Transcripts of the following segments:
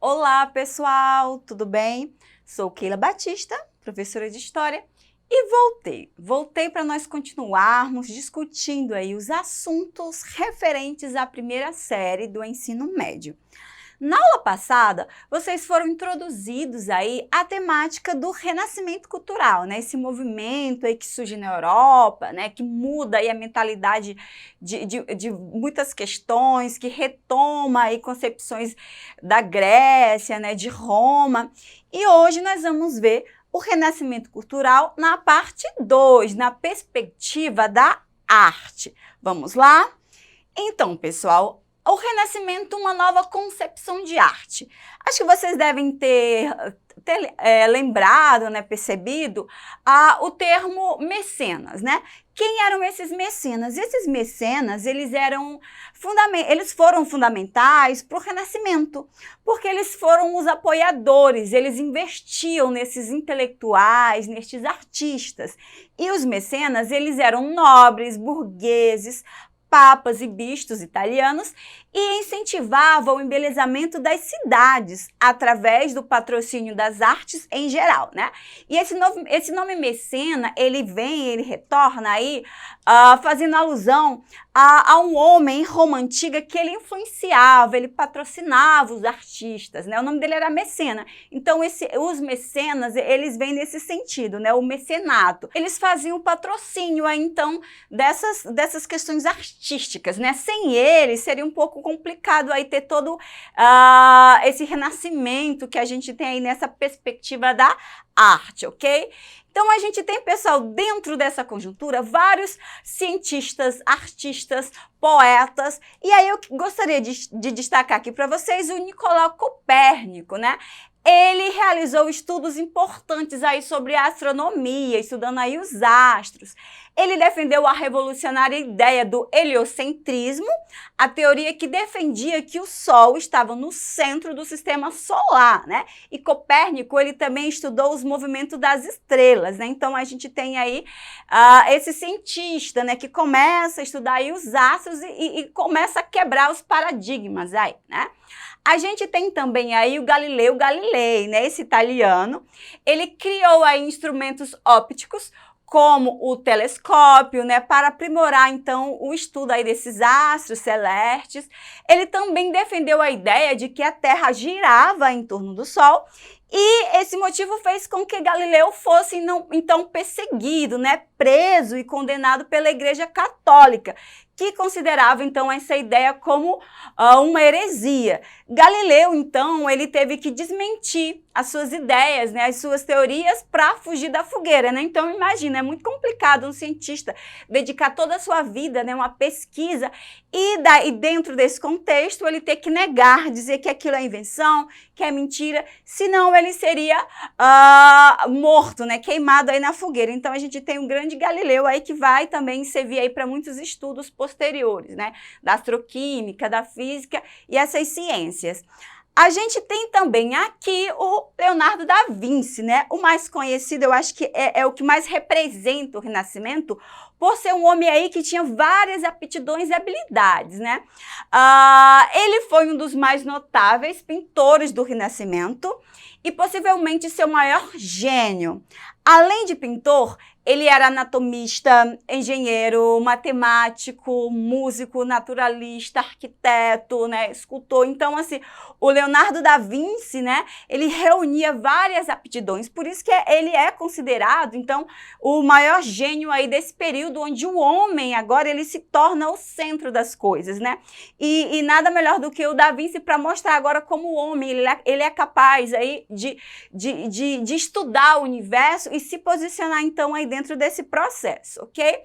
Olá, pessoal, tudo bem? Sou Keila Batista, professora de História, e voltei para nós continuarmos discutindo aí os assuntos referentes à primeira série do ensino médio. Na aula passada, vocês foram introduzidos aí à temática do renascimento cultural, né? Esse movimento aí que surge na Europa, né? Que muda aí a mentalidade de muitas questões, que retoma aí concepções da Grécia, né? De Roma. E hoje nós vamos ver o renascimento cultural na parte 2, na perspectiva da arte. Vamos lá? Então, pessoal, o Renascimento, uma nova concepção de arte. Acho que vocês devem ter lembrado, né, percebido o termo mecenas, né? Quem eram esses mecenas? Esses mecenas, eles foram fundamentais para o Renascimento, porque eles foram os apoiadores, eles investiam nesses intelectuais, nestes artistas. E os mecenas, eles eram nobres, burgueses, papas e bistos italianos e incentivavam o embelezamento das cidades através do patrocínio das artes em geral, né? E esse nome mecena, ele retorna aí fazendo alusão a um homem em Roma antiga que ele influenciava, ele patrocinava os artistas, né? O nome dele era Mecena. Então, os mecenas, eles vêm nesse sentido, né? O mecenato. Eles faziam o patrocínio aí, então, dessas questões artísticas, né? Sem eles, seria um pouco complicado aí ter todo esse renascimento que a gente tem aí nessa perspectiva da arte, ok? Então, a gente tem, pessoal, dentro dessa conjuntura, vários cientistas, artistas, poetas, e aí eu gostaria de destacar aqui para vocês o Nicolau Copérnico, né? Ele realizou estudos importantes aí sobre a astronomia, estudando aí os astros. Ele defendeu a revolucionária ideia do heliocentrismo, a teoria que defendia que o Sol estava no centro do sistema solar, né? E Copérnico, ele também estudou os movimentos das estrelas, né? Então, a gente tem aí esse cientista, né, que começa a estudar aí os astros e começa a quebrar os paradigmas aí, né? A gente tem também aí o Galileu Galilei, né, esse italiano. Ele criou aí instrumentos ópticos, como o telescópio, né, para aprimorar, então, o estudo aí desses astros celestes. Ele também defendeu a ideia de que a Terra girava em torno do Sol, e esse motivo fez com que Galileu fosse, então, perseguido, né, preso e condenado pela Igreja Católica, que considerava, então, essa ideia como uma heresia. Galileu, então, ele teve que desmentir as suas ideias, né, as suas teorias para fugir da fogueira, né? Então, imagina, é muito complicado um cientista dedicar toda a sua vida, né, uma pesquisa e dentro desse contexto ele ter que negar, dizer que aquilo é invenção, que é mentira, senão ele seria morto, né, queimado aí na fogueira. Então, a gente tem um grande Galileu aí que vai também servir aí para muitos estudos posteriores, né, da astroquímica, da física e essas ciências. A gente tem também aqui o Leonardo da Vinci, né? O mais conhecido, eu acho que é o que mais representa o Renascimento, por ser um homem aí que tinha várias aptidões e habilidades, né? Ele foi um dos mais notáveis pintores do Renascimento e possivelmente seu maior gênio. Além de pintor, ele era anatomista, engenheiro, matemático, músico, naturalista, arquiteto, né, escultor. Então, assim, o Leonardo da Vinci, né, ele reunia várias aptidões. Por isso que ele é considerado, então, o maior gênio aí desse período, onde o homem agora ele se torna o centro das coisas, né? E nada melhor do que o da Vinci para mostrar agora como o homem ele é capaz aí de estudar o universo e se posicionar, então, aí dentro desse processo, ok?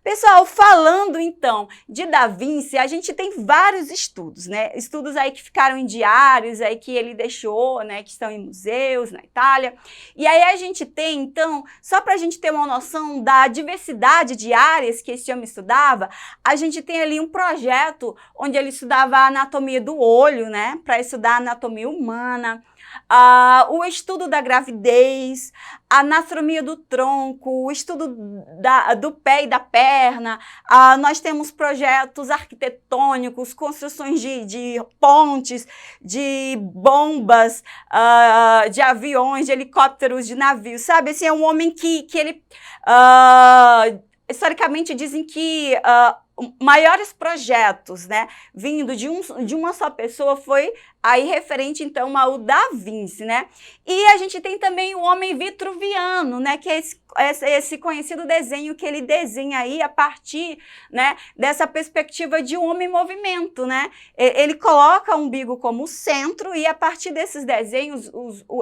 Pessoal, falando então de Da Vinci, a gente tem vários estudos, né? Estudos aí que ficaram em diários, aí que ele deixou, né? Que estão em museus na Itália. E aí a gente tem, então, só para a gente ter uma noção da diversidade de áreas que esse homem estudava, a gente tem ali um projeto onde ele estudava a anatomia do olho, né? Para estudar a anatomia humana. o estudo da gravidez, a anatomia do tronco, o estudo do pé e da perna. Nós temos projetos arquitetônicos, construções de pontes, de bombas, de aviões, de helicópteros, de navios, sabe? Assim, é um homem que ele... historicamente dizem que maiores projetos, né, vindo de uma só pessoa foi aí referente então ao Da Vinci, né? E a gente tem também o homem vitruviano, né, que é esse conhecido desenho que ele desenha aí a partir, né, dessa perspectiva de um homem em movimento, né? Ele coloca o umbigo como centro e a partir desses desenhos,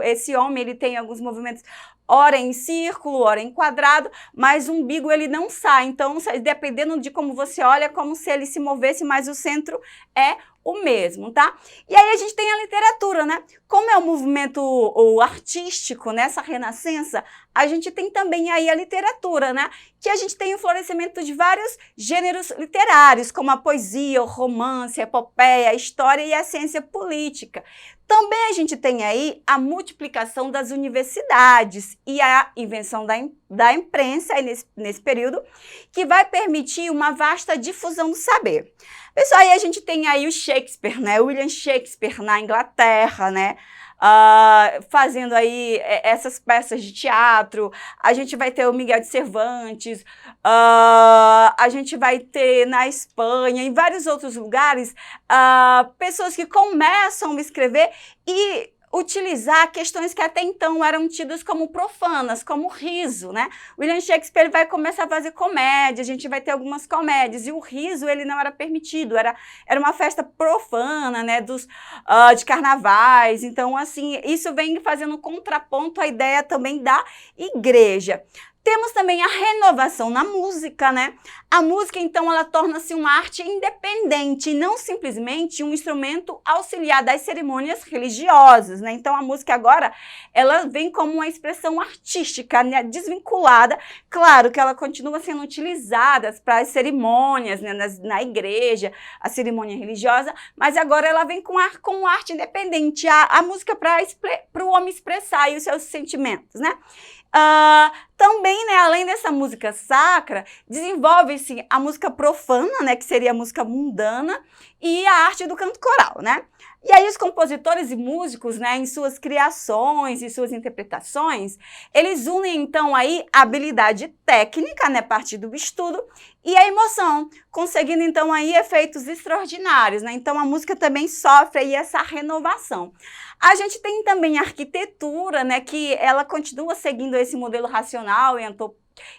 esse homem ele tem alguns movimentos ora em círculo, ora em quadrado, mas o umbigo ele não sai. Então, dependendo de como você olha, é como se ele se movesse, mas o centro é o mesmo, tá? E aí a gente tem a literatura, né? Como é um movimento artístico nessa renascença, a gente tem também aí a literatura, né? Que a gente tem o florescimento de vários gêneros literários, como a poesia, o romance, a epopeia, a história e a ciência política. Também a gente tem aí a multiplicação das universidades e a invenção da imprensa aí nesse período, que vai permitir uma vasta difusão do saber. Pessoal, aí a gente tem aí o Shakespeare, né? William Shakespeare na Inglaterra, né? Fazendo aí essas peças de teatro. A gente vai ter o Miguel de Cervantes, a gente vai ter na Espanha, em vários outros lugares, pessoas que começam a escrever e utilizar questões que até então eram tidas como profanas, como riso, né? William Shakespeare vai começar a fazer comédia, a gente vai ter algumas comédias, e o riso ele não era permitido, era uma festa profana, né, de carnavais. Então, assim, isso vem fazendo contraponto à ideia também da igreja. Temos também a renovação na música, né? A música, então, ela torna-se uma arte independente e não simplesmente um instrumento auxiliar das cerimônias religiosas, né? Então, a música agora, ela vem como uma expressão artística, né? Desvinculada. Claro que ela continua sendo utilizada para as cerimônias, né? Na igreja, a cerimônia religiosa, mas agora ela vem com arte independente, a música para o homem expressar aí os seus sentimentos, né? Também, né, além dessa música sacra, desenvolve-se a música profana, né, que seria a música mundana, e a arte do canto coral, né? E aí os compositores e músicos, né, em suas criações e suas interpretações, eles unem então aí a habilidade técnica, né, a partir do estudo, e a emoção, conseguindo então aí efeitos extraordinários, né? Então a música também sofre aí essa renovação. A gente tem também a arquitetura, né, que ela continua seguindo esse modelo racional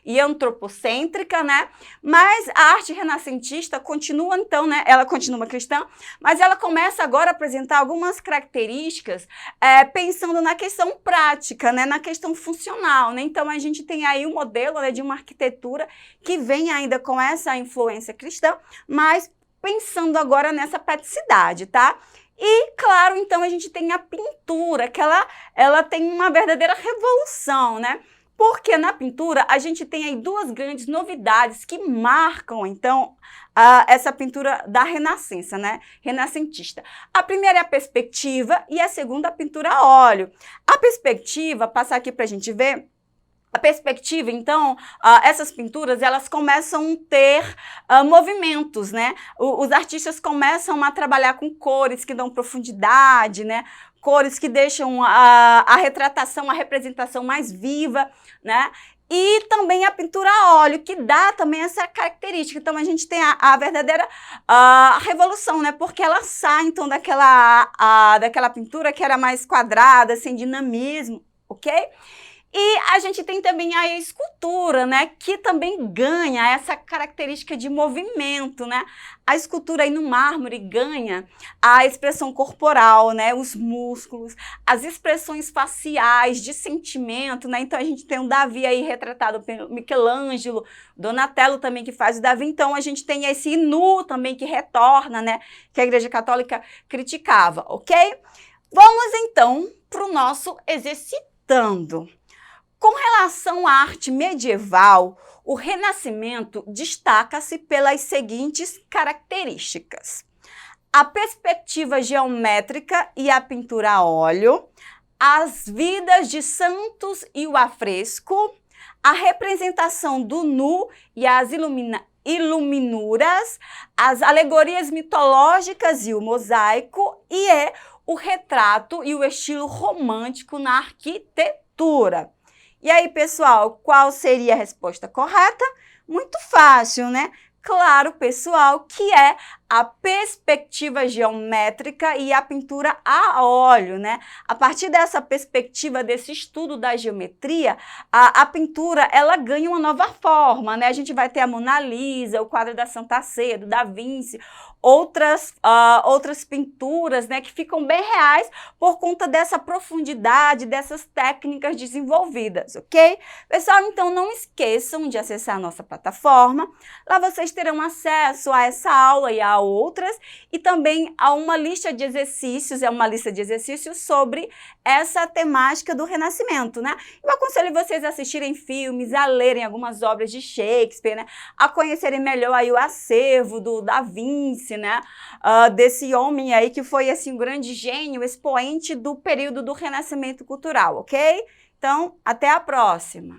e antropocêntrica, né? Mas a arte renascentista continua, então, né? Ela continua cristã, mas ela começa agora a apresentar algumas características pensando na questão prática, né? Na questão funcional, né? Então, a gente tem aí um modelo, né, de uma arquitetura que vem ainda com essa influência cristã, mas pensando agora nessa praticidade, tá? E, claro, então, a gente tem a pintura, que ela tem uma verdadeira revolução, né? Porque na pintura a gente tem aí duas grandes novidades que marcam, então, essa pintura da Renascença, né? Renascentista. A primeira é a perspectiva e a segunda a pintura a óleo. A perspectiva, passar aqui para a gente ver, a perspectiva, então, essas pinturas, elas começam a ter movimentos, né? Os artistas começam a trabalhar com cores que dão profundidade, né? Cores que deixam a retratação, a representação mais viva, né? E também a pintura a óleo, que dá também essa característica. Então, a gente tem a verdadeira revolução, né? Porque ela sai, então, daquela pintura que era mais quadrada, sem dinamismo, ok? E a gente tem também a escultura, né, que também ganha essa característica de movimento, né? A escultura aí no mármore ganha a expressão corporal, né, os músculos, as expressões faciais de sentimento, né? Então a gente tem o Davi aí retratado pelo Michelangelo, Donatello também que faz o Davi. Então a gente tem esse nu também que retorna, né, que a Igreja Católica criticava, ok? Vamos então para o nosso exercitando. Com relação à arte medieval, o Renascimento destaca-se pelas seguintes características: a perspectiva geométrica e a pintura a óleo, as vidas de santos e o afresco, a representação do nu e as iluminuras, as alegorias mitológicas e o mosaico, e o retrato e o estilo romântico na arquitetura. E aí, pessoal, qual seria a resposta correta? Muito fácil, né? Claro, pessoal, que é a perspectiva geométrica e a pintura a óleo, né? A partir dessa perspectiva, desse estudo da geometria, a pintura, ela ganha uma nova forma, né? A gente vai ter a Mona Lisa, o quadro da Santa Ceia, do Da Vinci, outras pinturas, né, que ficam bem reais por conta dessa profundidade, dessas técnicas desenvolvidas, ok? Pessoal, então não esqueçam de acessar a nossa plataforma. Lá vocês terão acesso a essa aula e a outras, e também a uma lista de exercícios, sobre essa temática do Renascimento, né? Eu aconselho vocês a assistirem filmes, a lerem algumas obras de Shakespeare, né? A conhecerem melhor aí o acervo do Da Vinci, né? Desse homem aí que foi assim um grande gênio, expoente do período do Renascimento cultural, ok? Então, até a próxima!